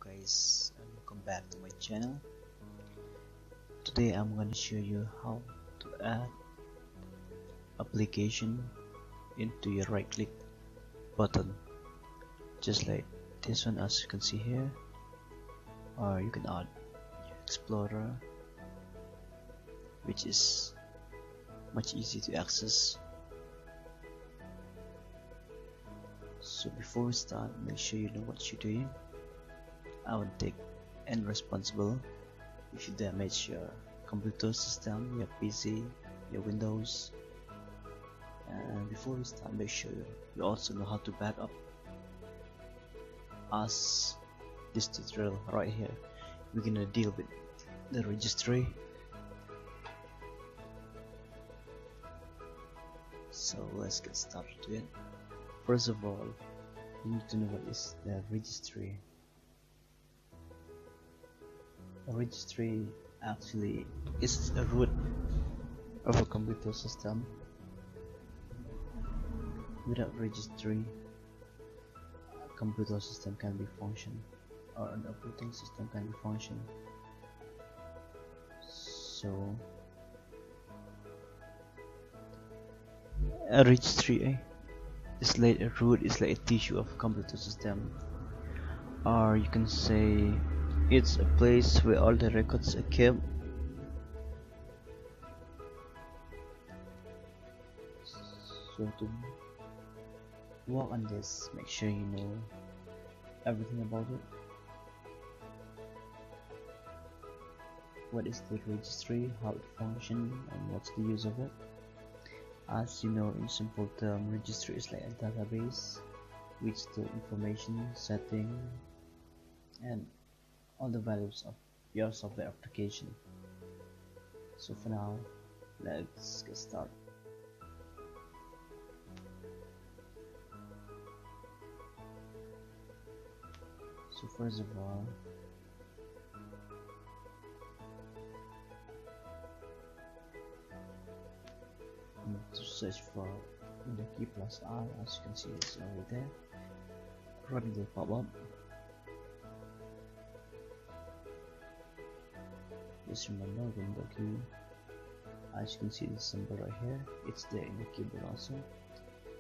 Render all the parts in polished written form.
guys, and welcome back to my channel. Today I'm going to show you how to add application into your right click button, just like this one as you can see here, or you can add your Explorer, which is much easier to access. So before we start, make sure you know what you're doing. I would take any responsible if you damage your computer system, your PC, your Windows. And before we start, make sure you also know how to back up, as this tutorial right here we're gonna deal with the registry. So let's get started with it. First of all, you need to know what is the registry. A registry actually is a root of a computer system. Without registry, a computer system can be function, or an operating system can be function. So a registry is like a root, is like a tissue of a computer system, or you can say it's a place where all the records are kept. So to work on this, make sure you know everything about it. What is the registry, how it functions, and what's the use of it. As you know, in simple term, registry is like a database which store information, setting, and all the values of your software application. So for now, let's get started. So first of all, you need to search for the key plus R. As you can see, it's already there. Run will pop up. Just remember window key. As you can see, this symbol right here, it's there in the keyboard also.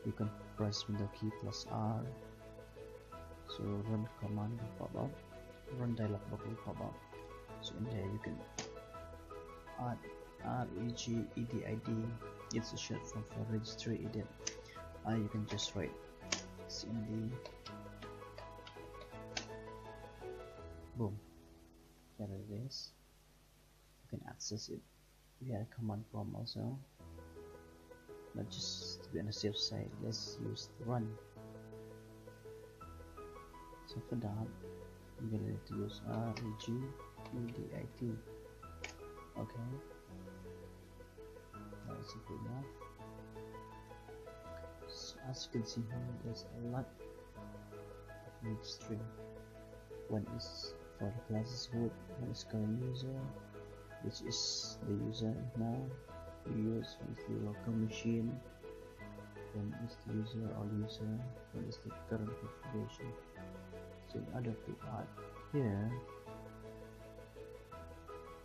You can press window key plus R. So run command will pop up, run dialog box will pop up. So in there you can add regedit. It's a short form for registry edit. You can just write cmd, boom, there it is. You can access it via command prompt also, but just to be on the safe side, let's use the run. So for that, I'm gonna need to use regedit. Okay, that's good enough. So as you can see here, there's a lot of registry. One is for the classes root, one is current user, which is the user now you use, one is the local machine, one is the user or user, one is the current configuration. So in order to add here,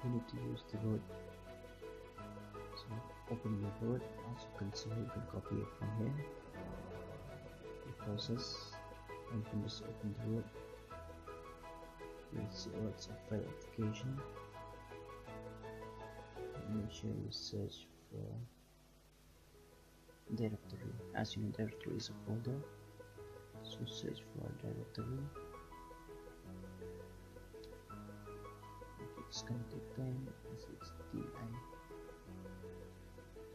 you need to use the root. So open the root. As you can see, you can copy it from here, the process, and you can just open the root. Let's see what's a file application. Make sure you search for directory. As you know, directory is a folder, so search for directory. It's gonna take time as it's di,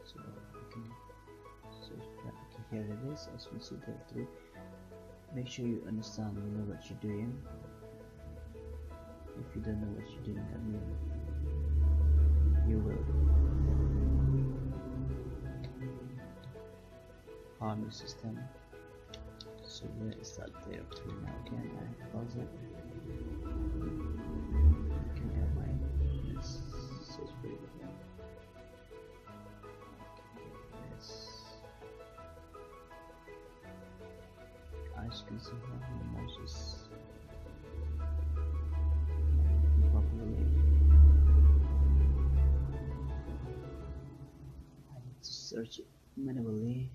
so you can search for that. Okay, here it is. As you see, directory. Make sure you understand, you know what you're doing. If you don't know what you're doing, that means you will harm your system. So where is that directory now? Again, I pause it. You can have my search for it again. Okay, yes. As you can see here, my mouse is search it manually,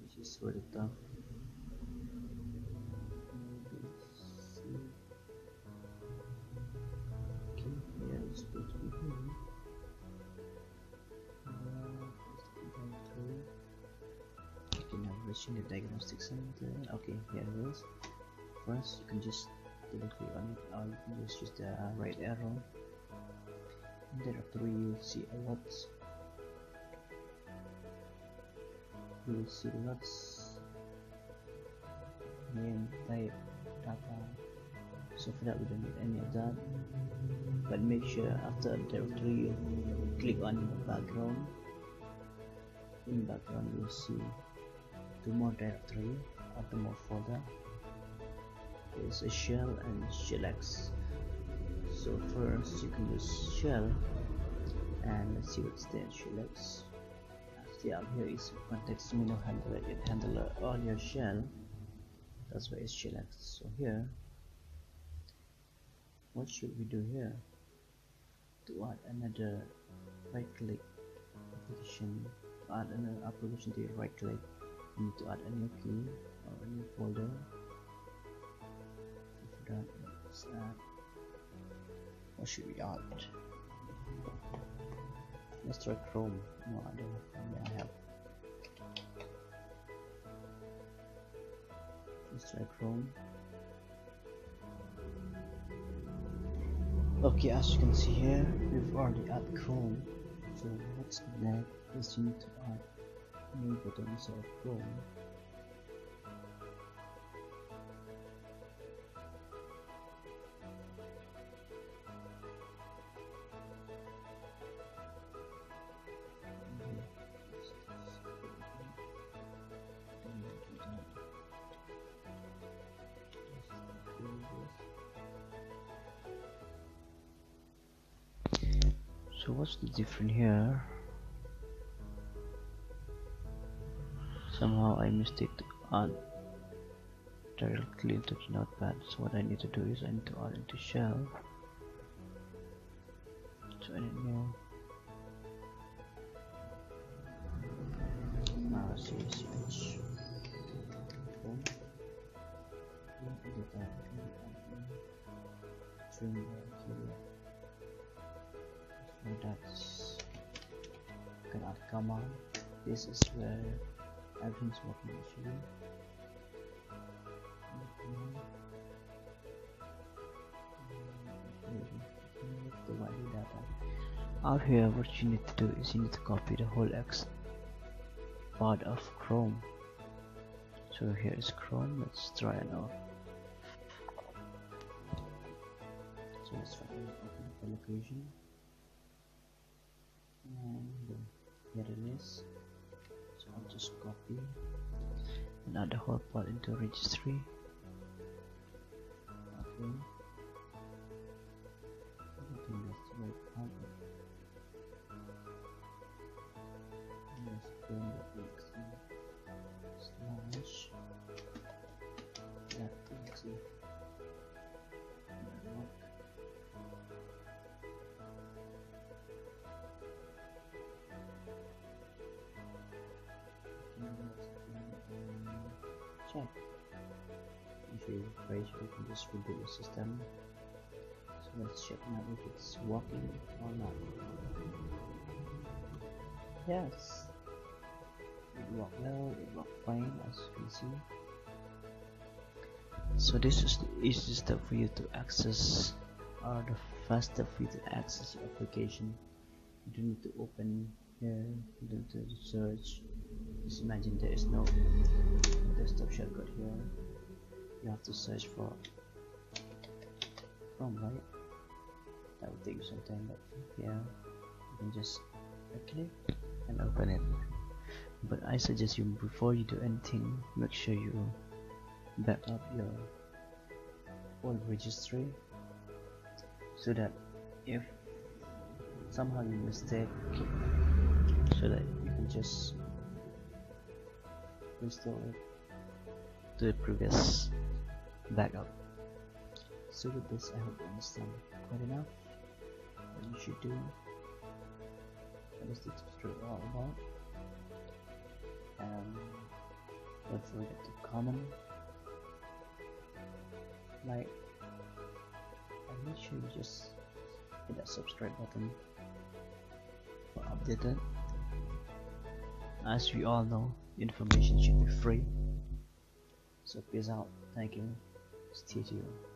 which is really tough. Okay, here it's supposed to be here. Okay, now reaching the diagnostic center. Okay, here it is. First, you can just double click on it, or you can just use the right arrow. In directory, you'll see a lot. You will see lots name, type, data. So for that, we don't need any of that. But make sure after directory, you click on background. In background, you'll see two more directory or two more folder. There's a shell and shellx. So first, you can use shell, and let's see what's there. Shellx. Actually, up here is context menu handler. It handle all your shell. That's why it's shellx. So here, what should we do here? To add another right click application, to add another application to your right click, you need to add a new key or a new folder. For that, let's add, what should we add? Let's try Chrome. No, I don't have. I have. Let's try Chrome. Okay, as you can see here, we've already added Chrome. So what's next is you need to add new buttons of Chrome. So what's the difference here? Somehow I mistake to add directly into the Notepad. So what I need to do is I need to add into shell. So I don't know. CH. That's can add command. This is where everything's working actually. The value data. Out here, what you need to do is you need to copy the whole X part of Chrome. So here is Chrome. Let's try it out. So let's try and open the location. And here it is. So I'll just copy and add the whole part into registry. Okay. I think that's the right part. Let's chrome.exe slash .exe. Check. If you refresh, you can just reboot the system. So let's check now if it's working or not. Yes, it worked well, it worked fine, as you can see. So this is the easiest step for you to access, or the fast step for you to access your application. You don't need to open here, you don't need to search. Just imagine there is no desktop shortcut here. You have to search for Chrome, right? That will take you some time, but yeah, you can just click and open it. But I suggest you, before you do anything, make sure you back up your old registry, so that if somehow you mistake, so that you can just restore it to the previous backup. So with this, I hope you understand quite enough what you should do. What is the tutorial all about? and don't forget to comment, like, and make sure you just hit that subscribe button for updated. As we all know, information should be free. So peace out, thank you, stay tuned.